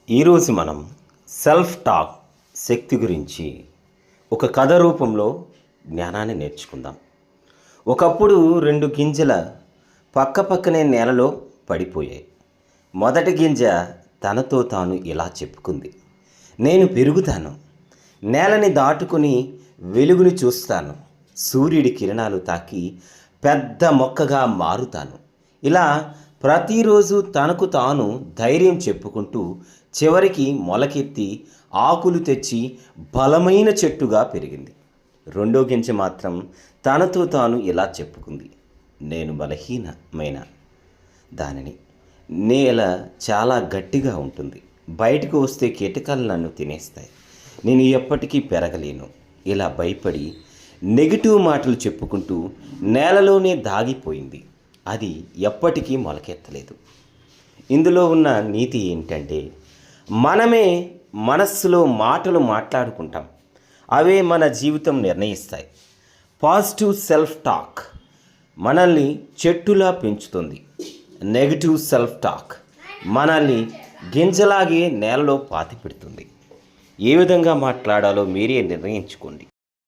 ఈరోజు మనం self talk శక్తి గురించి ఒక కథ రూపంలో జ్ఞానాన్ని నేర్చుకుందాం. ఒకప్పుడు 2 గింజల పక్కపక్కనే నేలలో పడిపోయాయి. మొదటి గింజ తనతో తాను ఇలా చెప్పుకుంది, నేను పెరుగుతాను, నేలని దాటుకుని వెలుగుని చూస్తాను, సూర్యుడి కిరణాలు తాకి పెద్ద మొక్కగా మారుతాను. ఇలా ప్రతిరోజు తనకు తాను ధైర్యం చెప్పుకుంటూ చివరికి మొలకెత్తి ఆకులు తెచ్చి బలమైన చెట్టుగా పెరిగింది. రెండో గింజ మాత్రం తనతో తాను ఇలా చెప్పుకుంది, నేను బలహీనమైన దానిని, నేల చాలా గట్టిగా ఉంటుంది, బయటకు వస్తే కీటకాలు నన్ను తినేస్తాయి, నేను ఎప్పటికీ పెరగలేను. ఇలా భయపడి నెగిటివ్ మాటలు చెప్పుకుంటూ నేలలోనే దాగిపోయింది. అది ఎప్పటికీ మొలకెత్తలేదు. ఇందులో ఉన్న నీతి ఏంటంటే, మనమే మనస్సులో మాటలు మాట్లాడుకుంటాం, అవే మన జీవితం నిర్ణయిస్తాయి. పాజిటివ్ సెల్ఫ్ టాక్ మనల్ని చెట్టులా పెంచుతుంది. నెగిటివ్ సెల్ఫ్ టాక్ మనల్ని గింజలాగే నేలలో పాతిపెడుతుంది. ఏ విధంగా మాట్లాడాలో మీరే నిర్ణయించుకోండి.